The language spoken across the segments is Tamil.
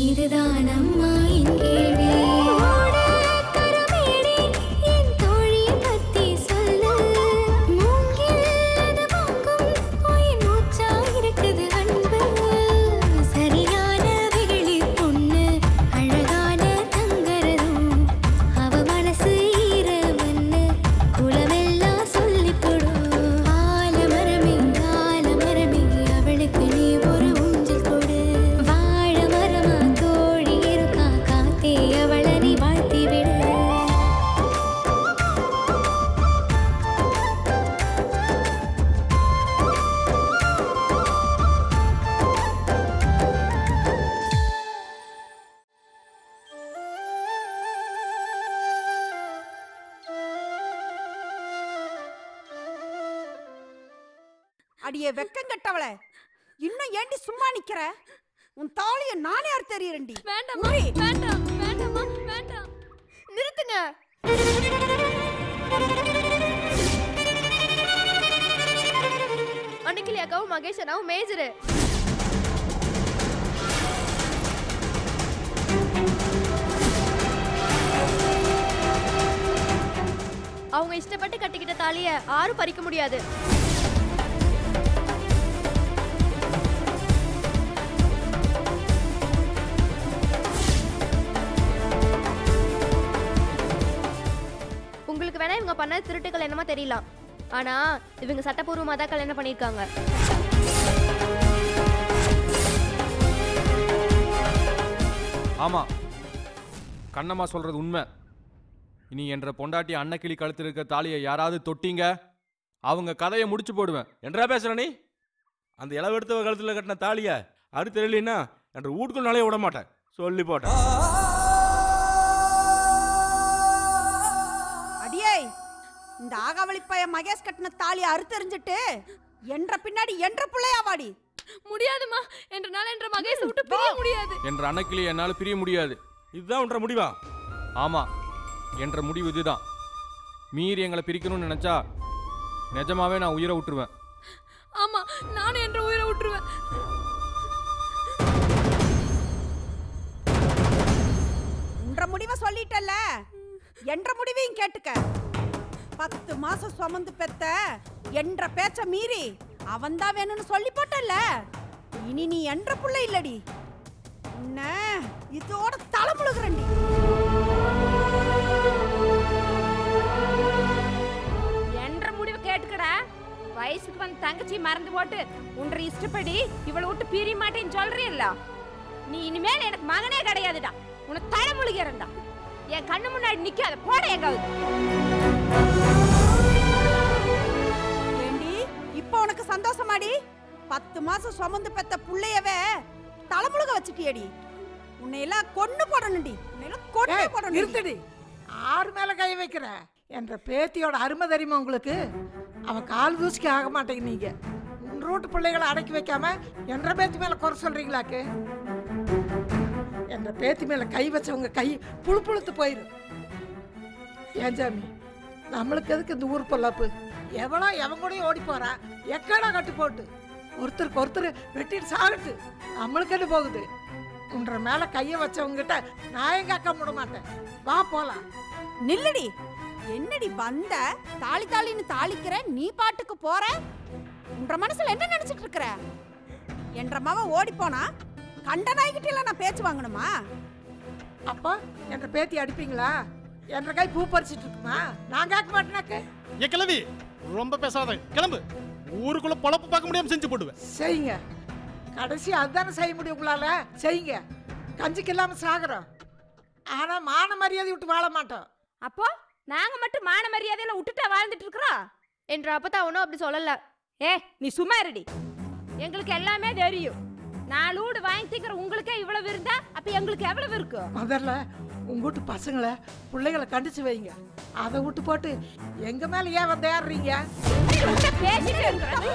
இதுதான் அம்மா என் கேள்வி. அடியே வெக்கங்கட்டவளே, இன்னும் ஏண்டி சும்மா நிக்கிற? உன் தாலிய நானே அறுத்தறியறேன்டி. வேண்டாம் வேண்டாம் வேண்டாம்மா வேண்டாம், நிறுத்துங்க. அன்னைக்கு அக்காவும் மகேஷ் அண்ணாவும் மேஜரு. அவங்க இஷ்டப்பட்டு கட்டிக்கிட்ட தாலிய யாரும் பறிக்க முடியாது. உங்களுக்கு வேணா இவங்க பண்ண திருட்டுக்கள் என்னமா தெரியலாம், ஆனா இவங்க சட்டப்பூர்வமா தான் கல்யாணம் பண்ணிருக்காங்க. ஆமா, கண்ணம்மா சொல்றது உண்மை. இனி என்ற பொண்டாட்டி அன்னக்கிளி கழுத்தில் இருக்க தாலியை யாராவது தொட்டிங்க, அவங்க கதையை முடிச்சு போடுவேன். என்றா பேசுற நீ? அந்த இளவெடுத்தவ கழுத்தில் கட்டின தாலிய அது தெரியலன்னா என்ற வீட்டுக்குள் நலைய விட மாட்டேன் சொல்லி போட்டேன். அடியே, இந்த ஆகாவளிப்பைய மகேஷ் கட்டின தாலியை அறுத்தறிஞ்சிட்டு என்ற பின்னாடி என்ற பிள்ளையா வாடி. முடியாதுமா, என்றனால என்ற மகேஷ் விட்டு பிரிய முடியாது. என்ற அன்னக்கிளி என்னால பிரிய முடியாது. இதுதான் உன்ற முடிவா? ஆமா, என்ற முடிவு இதுதான். மீறி எங்களை பிரிக்கணும்னு நினைச்சா நிஜமாவே நான் உயிரை விட்டுருவேன். ஆமா, நானும் என்ற உயிரை விட்டுருவேன். உன்ற முடிவை சொல்லிட்டல்ல, என்ற முடிவையும் கேட்டுக்க. 10 மாசம் சுமந்து பெத்த என்ற பேச்ச மீறி அவன்தான் வேணும்னு சொல்லி போட்டல்ல, இனி நீ என்ற புள்ள இல்லடி. உன்ன இதோட தலைமுழுகிறண்டி. என்ற முடிவை கேட்டுக்கடா. வயசுக்கு வந்து தங்கச்சி மறந்து போட்டு உன்ற இஷ்டப்படி இவளை விட்டு பிரிய மாட்டேன்னு சொல்றீல்ல, நீ இனிமேல் எனக்கு மகனே கிடையாதுடா. உன்னை தலைமுழுகிறண்டா. என் கண்ணு முன்னாடி நிக்காத, போட எங்காவது. ஏண்டி இப்ப உனக்கு சந்தோஷமாடி? 10 மாசம் சுமந்து பெத்த புள்ளையவே தலைமுழுக வச்சுட்டியடி. உன்னையெல்லாம் கொண்டு போடணும்டி. உன்னையெல்லாம் கொண்டு போடணும். நிறுத்தடி. ஆறு மேல கை வைக்கிற என்ற பேத்தியோட அருமை தெரியுமா உங்களுக்கு? அவன் கால் தூசிக்கு ஆக மாட்டேங்க. நீங்க ரூட்டு பிள்ளைகளை அடக்கி வைக்காம என்ற பேத்தி மேல குறை சொல்றீங்களாக்கு? என்ற பேத்தி மேல கை வச்சவங்க கை புழு புழுத்து போயிடும். ஏன் சாமி, நம்மளுக்கு எதுக்கு இந்த ஊர் பொல்லாப்பு? எவனோ எவன் கூடயும் ஓடி போறா, எக்கடா கட்டு போட்டு ஒருத்தருக்கு ஒருத்தர் வெட்டிட்டு சாகட்டு. நம்மளுக்கு என்ன போகுது? உன்ற மேல கைய வச்சவங்கிட்ட நான் எங்க அக்கா முட மாட்டேன். வா போலாம். நில்லடி. என்னடி வந்த தாலி தாலின்னு தாளிக்கிற, நீ பாட்டுக்கு போற? உன்ற மனசுல என்ன நினைச்சிட்டு இருக்கிற? என்ற மவன் ஓடி போனா கண்ட நாய்கிட்ட நான் பேச்சு வாங்கணுமா? அப்பா என்ற பேத்தி அடிப்பீங்களா? என்ற கை பூ பறிச்சிட்டு இருக்குமா? நான் கேட்க மாட்டேனாக்கு. ஏ கிளவி, ரொம்ப பேசாத, கிளம்பு. ஊருக்குள்ள பொழப்பு பார்க்க முடியாம செஞ்சு போடுவேன். செய்யுங்க. கடைசி அதுதானே செய்ய முடியும் உங்களால. செய்யுங்க. கஞ்சிக்கு இல்லாம சாகுறோம், ஆனா மான மரியாதை விட்டு வாழ மாட்டோம். அப்போ நாங்க மட்டும் மான மரியாதையில விட்டுட்டா வாழ்ந்துட்டு இருக்கிறோம் என்ற அப்பதான் ஒன்னும் அப்படி சொல்லல. ஏ நீ சும்மா இருடி. எங்களுக்கு எல்லாமே தெரியும். 4 வீடு வாங்கி திங்கிற உங்களுக்கே இவ்வளவு இருந்தா அப்ப எங்களுக்கு எவ்வளவு இருக்கு? முதல்ல உங்க வீட்டு பசங்களை பிள்ளைகளை கண்டிச்சு வைங்க. அதை விட்டு போட்டு எங்க மேல ஏன் வந்து ஏறுறீங்க? பேசிட்டு இருக்கிறேன்.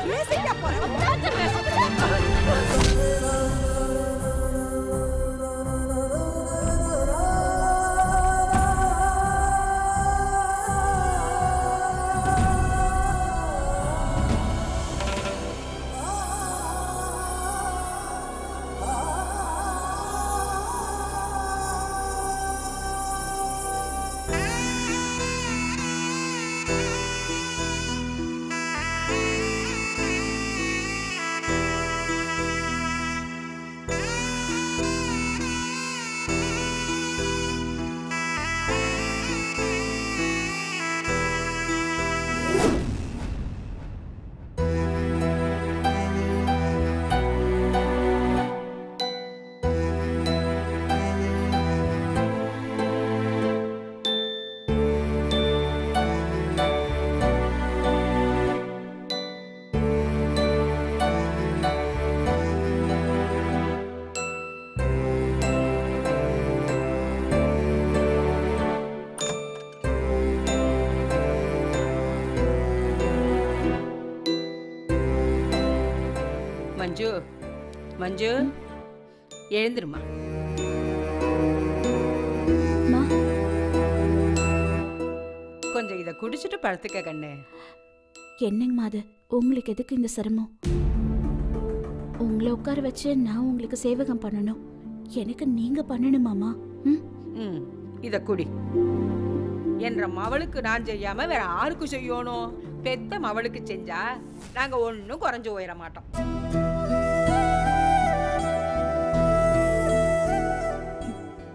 மஞ்சு மஞ்சு எழுந்துருமா. கொஞ்சம் இதை குடிச்சிட்டு படுத்துக்க கண்ணு. என்னங்கம்மா அது? உங்களுக்கு எதுக்கு இந்த சிரமம்? உங்களை உட்கார வச்சு நான் உங்களுக்கு சேவகம் பண்ணணும். எனக்கு நீங்க பண்ணணுமாமா? ம் இத குடி. என்ற மவளுக்கு நான் செய்யாம வேற யாருக்கு செய்யணும்? பெத்த மவளுக்கு செஞ்சா நாங்க ஒன்னும் குறைஞ்சு போயிட மாட்டோம்.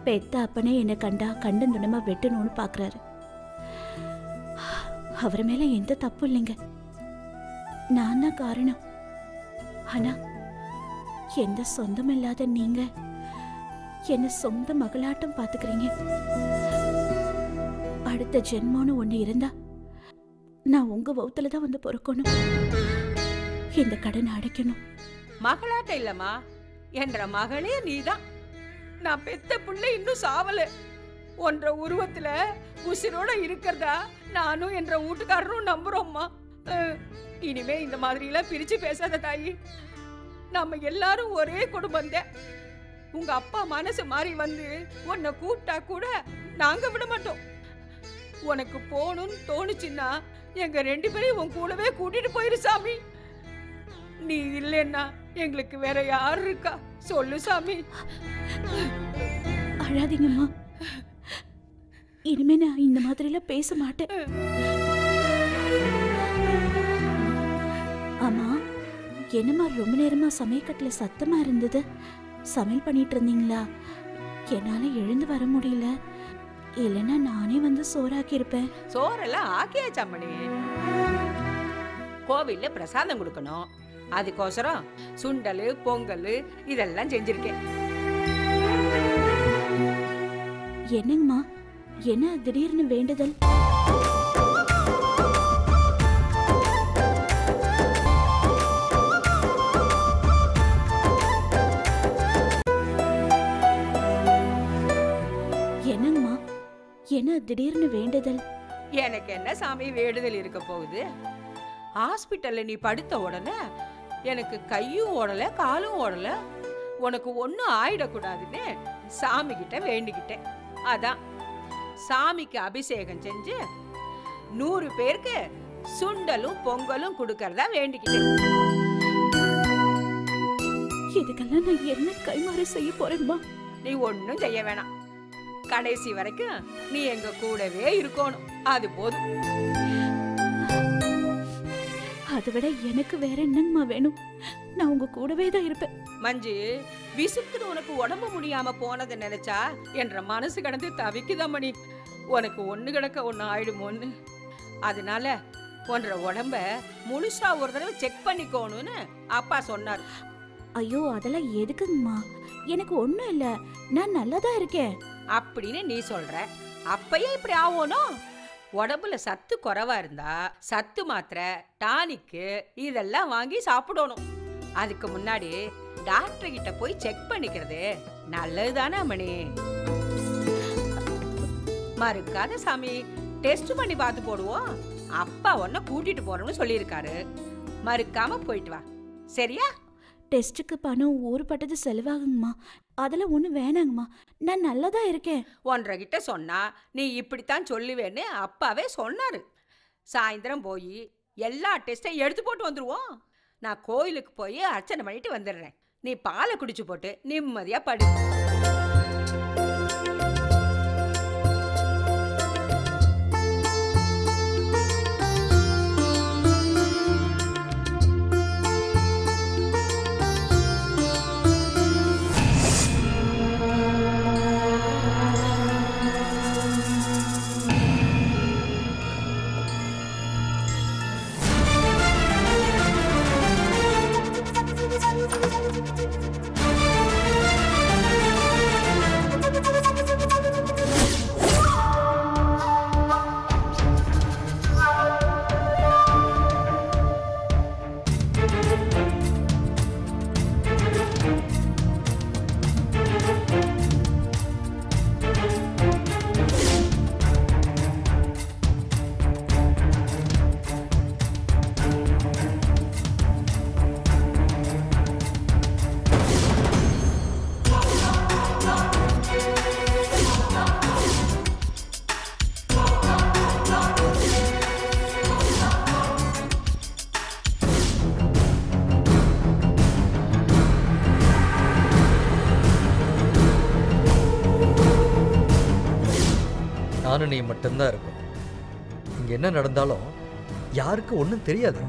பெத்த அப்பனே என்னை கண்டா கண்டன் துண்டமா வெட்டணும்னு பாக்குறாரு. அவர் மேல எந்த தப்பு இல்லைங்க, நான் தான் காரணம். ஆனா எந்த சொந்தம் இல்லாத நீங்க என்ன சொந்த மகளாட்டம் பாத்துக்கிறீங்க. அடுத்த ஜென்மம்னு ஒண்ணு இருந்தா நான் உங்க வௌத்துல தான் வந்து பொறுக்கணும். இந்த கடனை அடைக்கணும். மகளாட்டம் இல்லம்மா, என்ற மகளே நீதான். நான் பெத்த பிள்ளை இன்னும் சாவல. ஒன்ற உருவத்துல உசிரோட இருக்கிறதா நானும் என்ற வீட்டுக்காரரும் நம்புறோம்மா. இனிமே இந்த மாதிரி எல்லாம் பிரிச்சு பேசாத தாயி. நம்ம எல்லாரும் ஒரே குடும்பம் தான். உங்க அப்பா மனசு மாறி வந்து உன்னை கூப்பிட்டா கூட நாங்க விட மாட்டோம். உனக்கு போகணும்னு தோணுச்சுன்னா எங்க 2 பேரையும் உன் கூடவே கூட்டிட்டு போயிரு சாமி. நீ இல்லைன்னா எங்களுக்கு வேற யாரு இருக்கா சொல்லு சாமி. அழாதீங்கம்மா, இனிமே நான் இந்த மாதிரி எல்லாம் பேச மாட்டேன். ஆமா, என்னம்மா ரொம்ப நேரமா சமையக்கட்டுல சத்தமா இருந்தது? சமையல் பண்ணிட்டு இருந்தீங்களா? என்னால எழுந்து வர முடியல. இல்லைன்னா நானே வந்து சோறாக்கி இருப்பேன். சோறெல்லாம் ஆக்கியாச்சாமணி. கோவில்ல பிரசாதம் கொடுக்கணும், அதுக்கோசரம் சுண்டல் பொங்கல் இதெல்லாம் செஞ்சிருக்கேன். என்னங்கம்மா, என்ன திடீர்னு வேண்டுதல்? என்னங்கம்மா, என்ன திடீர்னு வேண்டுதல்? எனக்கு என்ன சாமி வேண்டுதல் இருக்க போகுது? ஹாஸ்பிட்டல்ல நீ படுத்த உடனே எனக்கு கையும் ஓடல காலும் ஓடல, உனக்கு ஒன்னும் ஆயிடக்கூடாதுன்னு சாமி கிட்ட வேண்டிக்கிட்டேன். அதான் சாமிக்கு அபிஷேகம் செஞ்சு 100 பேருக்கு சுண்டலும் பொங்கலும் கொடுக்கறதா வேண்டிக்கிட்டேன். இதுக்கெல்லாம் நான் என்ன கைமாறு செய்ய போறேன்மா? நீ ஒன்னும் செய்ய வேணாம். கடைசி வரைக்கும் நீ எங்க கூடவே இருக்கணும், அது போதும். அதை விட எனக்கு வேற என்னங்கம்மா வேணும்? நான் உங்க கூடவே தான் இருப்பேன். மஞ்சு, விசுக்குன்னு உனக்கு உடம்பு முடியாம போனதை நினைச்சா என்ற மனசு கடந்து தவிக்குதாமணி. உனக்கு ஒண்ணு கிடக்க ஒண்ணு ஆயிடுமோன்னு. அதனால உன்ற உடம்ப முழுசா ஒரு தடவை செக் பண்ணிக்கோணும்னு அப்பா சொன்னார். ஐயோ, அதெல்லாம் எதுக்குங்கம்மா? எனக்கு ஒண்ணும் இல்ல, நான் நல்லாதான் இருக்கேன் அப்படின்னு நீ சொல்ற. அப்பயே இப்படி ஆகணும்? உடம்புல சத்து குறைவா இருந்தா சத்து மாத்திரை டானிக்கு இதெல்லாம் வாங்கி சாப்பிடணும். அதுக்கு முன்னாடி டாக்டர் கிட்ட போய் செக் பண்ணிக்கிறது நல்லதுதானே மணி? மறுக்காத சாமி, டெஸ்ட் பண்ணி பார்த்து போடுவோம். அப்பா உன்னை கூட்டிட்டு போறோம்னு சொல்லியிருக்காரு. மறுக்காம போயிட்டு வா, சரியா? டெஸ்ட்டுக்கு பணம் ஊறுபட்டது செலவாகுங்கம்மா, அதெல்லாம் ஒன்றும் வேணாங்கம்மா, நான் நல்லதா இருக்கேன். ஒன்றரை கிட்ட சொன்னா நீ இப்படித்தான் சொல்லுவேன்னு அப்பாவே சொன்னாரு. சாயந்தரம் போய் எல்லா டெஸ்ட்டையும் எடுத்து போட்டு வந்துருவோம். நான் கோயிலுக்கு போய் அர்ச்சனை பண்ணிட்டு வந்துடுறேன். நீ பாலை குடிச்சு போட்டு நிம்மதியா படு. நானும் நீ மட்டும்தான் இருக்கும். இங்கே என்ன நடந்தாலும் யாருக்கும் ஒன்றும் தெரியாது.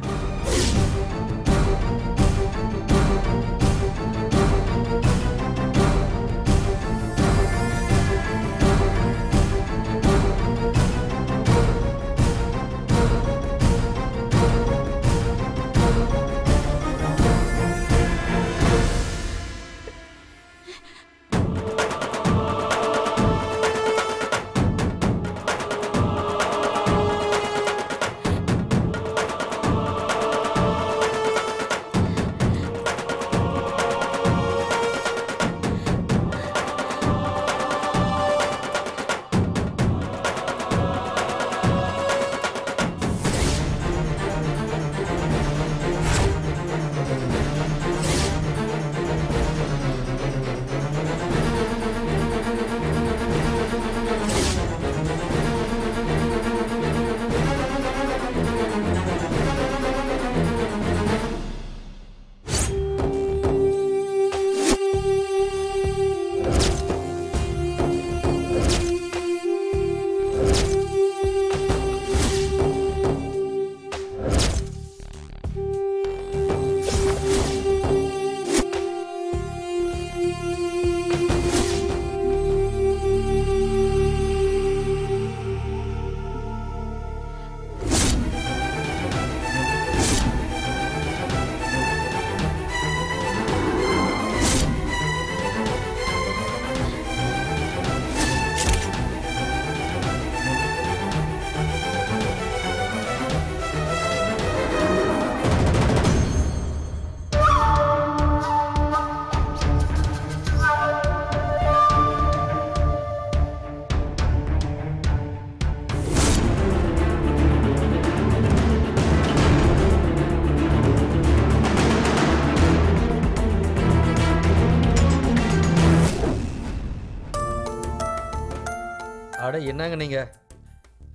அட என்னங்க நீங்கள்,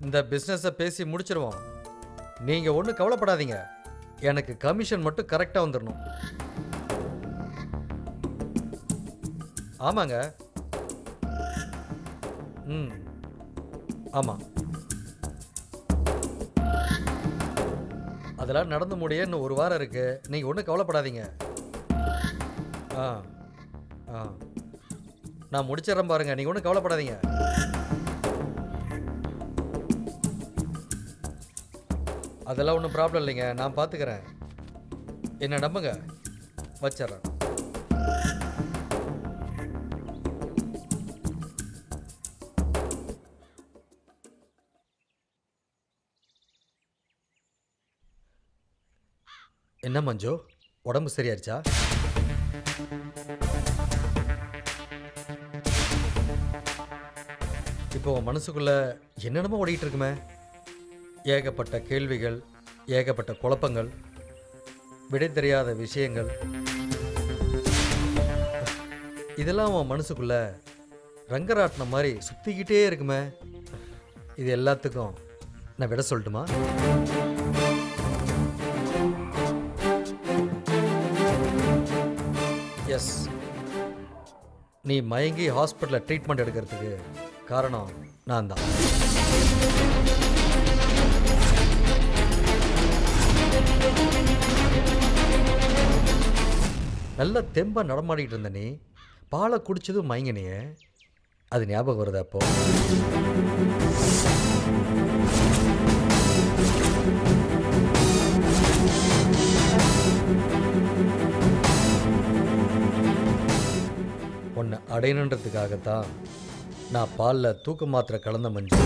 இந்த பிஸ்னஸை பேசி முடிச்சிருவோம். நீங்கள் ஒன்றும் கவலைப்படாதீங்க, எனக்கு கமிஷன் மட்டும் கரெக்டாக வந்துடணும். ஆமாங்க. ஆமாம், அதெல்லாம் நடந்து முடிய இன்னும் ஒரு வாரம் இருக்குது. நீங்கள் ஒன்றும் கவலைப்படாதீங்க. நான் முடிச்சிடறேன் பாருங்க, நீங்கள் ஒன்றும் கவலைப்படாதீங்க. அதெல்லாம் ஒன்றும் ப்ராப்ளம் இல்லைங்க, நான் பார்த்துக்கிறேன். என்ன நம்புங்க, வச்சிட்றேன். என்ன மஞ்சு, உடம்பு சரியாயிருச்சா? இப்போ மனசுக்குள்ள என்னென்னமோ ஓடிட்டு இருக்குமே. ஏகப்பட்ட கேள்விகள், ஏகப்பட்ட குழப்பங்கள், விடை தெரியாத விஷயங்கள். இதெல்லாம் உன் மனசுக்குள்ள ரங்கராட்டின மாதிரி சுத்திக்கிட்டே இருக்குமே. இது எல்லாத்துக்கும் நான் விட சொல்லட்டுமா? எஸ், நீ மயங்கி ஹாஸ்பிட்டலில் ட்ரீட்மெண்ட் எடுக்கிறதுக்கு காரணம் நான் தான். நல்ல தெம்பா நடமாடிட்டு இருந்த நீ பாலை குடிச்சதும் மயங்கினியே, அது ஞாபகம் வருது? அப்போ உன்னை அடையணுன்றதுக்காகத்தான் நான் பாலில் தூக்க மாத்திரை கலந்த மஞ்சு.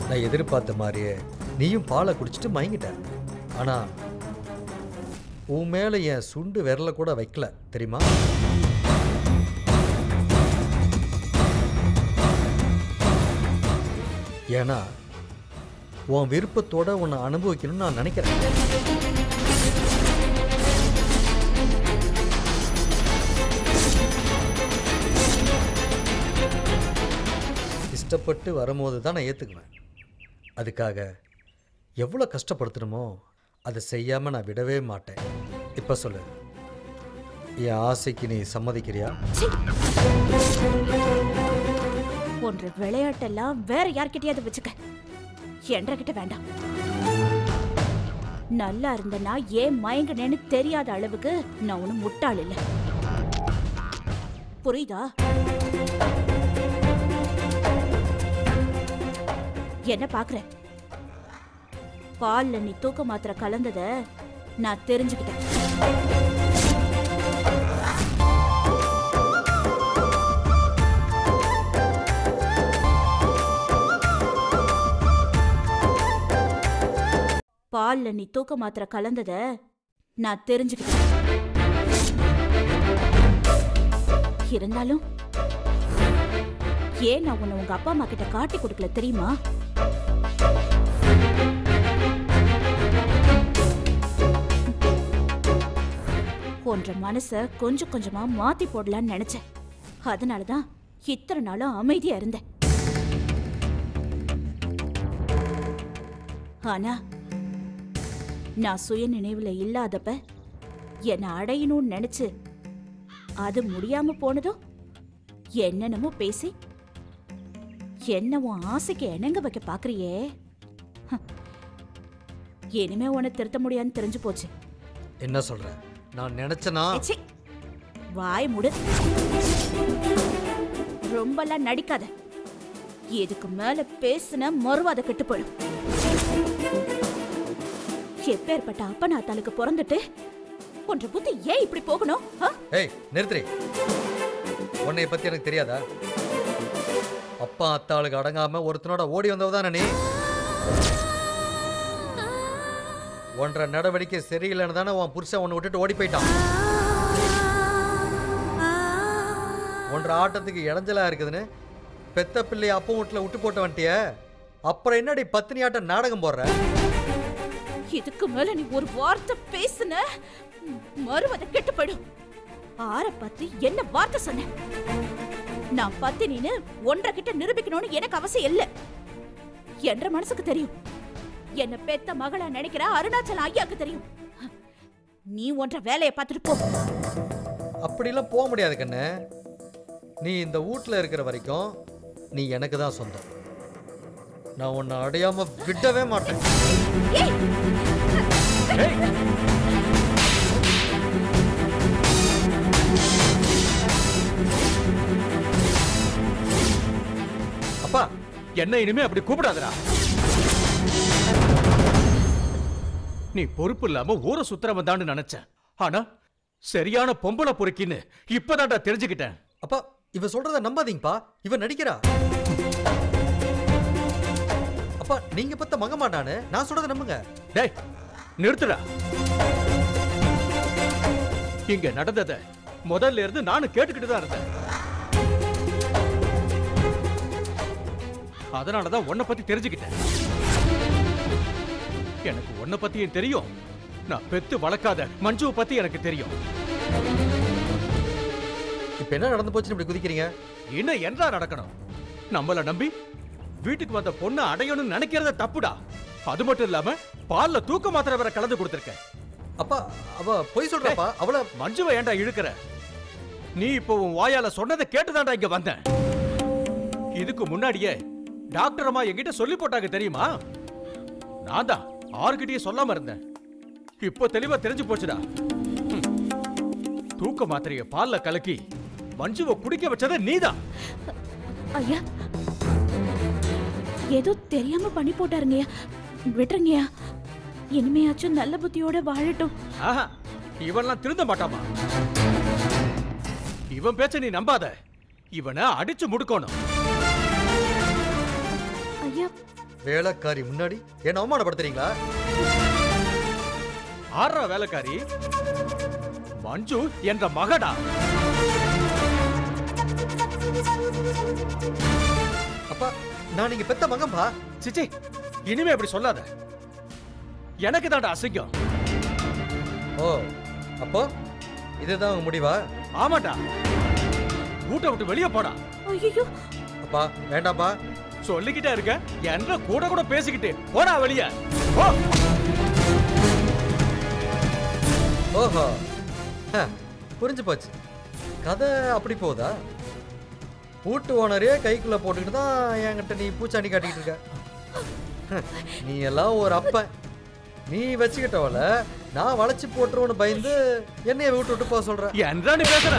நான் எதிர்பார்த்த மாதிரியே நீயும் பாலை குடிச்சிட்டு மயங்கிட்ட. ஆனால் உன் மேலே என் சுண்டு விரல கூட வைக்கல தெரியுமா? ஏன்னா உன் விருப்பத்தோட உன்னை அனுபவிக்கணும்னு நான் நினைக்கிறேன். இஷ்டப்பட்டு வரும்போது தான் நான் ஏற்றுக்குவேன். அதுக்காக எவ்வளோ கஷ்டப்படுத்தணுமோ அதை செய்யாமல் நான் விடவே மாட்டேன். இப்போ சொல்லு, என் ஆசைக்கு நீ சம்மதிக்கிறியா? போன்ற விளையாட்டெல்லாம் வேற யார்கிட்டயாவது வச்சுக்க, என்ற கிட்ட வேண்டாம். நல்லா இருந்தனா ஏன் மயங்கினேன்னு தெரியாத அளவுக்கு நான் ஒன்னும் முட்டாள் இல்ல. புரியுதா? என்ன பாக்குற? பால்ல நீ தூக்க மாத்திரை கலந்தத நான் தெரிஞ்சுக்கிட்டேன். பால்ல நீ தூக்க மாத்திரை கலந்தத நான் தெரிஞ்சுக்கிட்டேன். இருந்தாலும் ஏன் நான் உன்னை உங்க அப்பா அம்மா கிட்ட காட்டி கொடுக்கல தெரியுமா? போன்ற மனச கொஞ்சம் கொஞ்சமா மாத்தி போடலான்னு நினைச்சேன். அதனாலதான் இத்தனை நாளும் அமைதியா இருந்தேன். ஆனா நான் சுய நினைவுல இல்லாதப்ப என்னை அடையணும்னு நினைச்சு அது முடியாம போனதும் என்னென்னமோ பேசி என்ன உன் ஆசைக்கு இணங்க வைக்க பாக்குறியே. இனிமே உன்னை திருத்த முடியாதுன்னு தெரிஞ்சு போச்சு. என்ன சொல்ற? நான் நினைச்சனா? வாய் முடு. ரொம்பலாம் நடிக்காத. இதுக்கு மேல பேசுன மறுவாத கெட்டு போயிடும். எப்பேற்பட்ட அப்பனாத்தாளுக்கு பிறந்துட்டு ஒன்ற புத்தி ஏன் இப்படி போகணும்? ஏய் நிறுத்து. உன்னைய பத்தி எனக்கு தெரியாதா? அப்பா அத்தாளுக்கு அடங்காம ஒருத்தனோட ஓடி வந்தவதானே நீ. ஒன்ற நடவடிக்கை சரியில்லைன்னு தானே உன் புருஷன் உன்னை விட்டுட்டு ஓடி போயிட்டான். ஒன்ற ஆட்டத்துக்கு இடைஞ்சலா இருக்குதுன்னு பெத்த பிள்ளை அப்பா வீட்டுல விட்டு போட்ட வந்துட்டிய. அப்புறம் என்னடி பத்தினி ஆட்டம் நாடகம் போடுற? இதுக்கு மேல நீ ஒரு வார்த்தை பேசுன மறுவத கெட்டு போயிடும். ஆர பத்தி என்ன வார்த்தை சொன்ன? நான் பத்தினின்னு ஒன்றை கிட்ட நிரூபிக்கணும்னு எனக்கு அவசியம் இல்ல. என்ற மனசுக்கு தெரியும். என்ன பெத்த மகளா நினைக்கிற அருணாச்சல ஐயாக்கு தெரியும். நீ ஒன்ற வேலையை பார்த்துட்டு போ. அப்படிலாம் போக முடியாது கண்ணு. நீ இந்த வீட்டுல இருக்கிற வரைக்கும் நீ எனக்கு தான் சொந்தம். நான் உன்னை அடையாம விடவே மாட்டேன். அப்பா என்ன இனிமே அப்படி கூப்பிடாதடா. நீ பொறுப்பு இல்லாம ஊரை சுத்திரவன் தான் நினைச்சேன். ஆனா சரியான பொம்பளை பொறுக்கின்னு இப்பதான்டா தெரிஞ்சுக்கிட்டேன். அப்பா இவ சொல்றத நம்பாதீங்கப்பா. இவ நடிக்கிறா. அப்பா நீங்க பத்த மக மாட்டானு நான் சொல்றத நம்புங்க. டேய் நிறுத்துடா. இங்க நடந்தத முதல்ல இருந்து நானும் கேட்டுக்கிட்டு தான் இருந்தேன். அதனாலதான் உன்னை பத்தி தெரிஞ்சுக்கிட்டேன். எனக்கு உன்னை பத்தியும் தெரியும். நான் பெத்து வளர்க்காத மஞ்சுவை பத்தி எனக்கு தெரியும். இப்ப என்ன நடந்து போச்சுன்னு இப்படி குதிக்கிறீங்க? இன்னும் என்ன நடக்கணும்? நம்மள நம்பி வீட்டுக்கு வந்த பொண்ணை அடையணும்னு நினைக்கிறத தப்புடா. அது மட்டும் இல்லாம பால்ல தூக்க மாத்திரை வேற கலந்து கொடுத்திருக்க. அப்பா அவ பொய் சொல்றப்பா. அவள மஞ்சுவை ஏன்டா இழுக்கிற? நீ இப்போ உன் வாயால சொன்னதை கேட்டுதான்டா இங்க வந்தேன். இதுக்கு முன்னாடியே டாக்டர் அம்மா என்கிட்ட சொல்லி போட்டாங்க தெரியுமா? நான் தான் ஆர்கிட்டயே சொல்லாம இருந்தேன். இப்போ தெளிவா தெரிஞ்சு போச்சுடா. தூக்க மாத்திரைய பால்ல கலக்கி மஞ்சுவை குடிக்க வச்சது நீதான். ஐயா ஏதோ தெரியாம பண்ணி போட்டாருங்கய்யா. விட்டுருங்கய்யா. இனிமையாச்சும் நல்ல புத்தியோட வாழட்டும். இவன்லாம் திருந்த மாட்டாமா? இவன் பேச்ச நீ நம்பாத. இவனை அடிச்சு முடுக்கணும். ஐயா வேலைக்காரி முன்னாடி என்ன அவமானப்படுத்துறீங்களா? ஆறா வேலைக்காரி? மஞ்சு என்ற மகடா. அப்பா நான் நீங்க பெத்த மகன்பா. சிச்சி இனிமே அப்படி சொல்லாத. எனக்கு தான்டா அசிங்கம். ஓ அப்போ இதுதான் உங்க முடிவா? ஆமாடா. வீட்டை விட்டு வெளியே போடா. ஐயோ அப்பா வேண்டாப்பா. சொல்லிக்கிட்டே இருக்க. என்ற கூட கூட பேசிக்கிட்டு போடா வெளியே. போ. ஓஹோ புரிஞ்சு போச்சு. கதை அப்படி போகுதா? பூட்டு ஓனரே கைக்குள்ள போட்டுக்கிட்டு தான் என்கிட்ட நீ பூச்சாண்டி காட்டிக்கிட்டு இருக்க. நீ எல்லாம் ஒரு அப்பன். நீ வச்சுக்கிட்டவள நான் வளைச்சு போட்டுருவோன்னு பயந்து என்னைய விட்டு போக சொல்ற. என்ன பேசுற?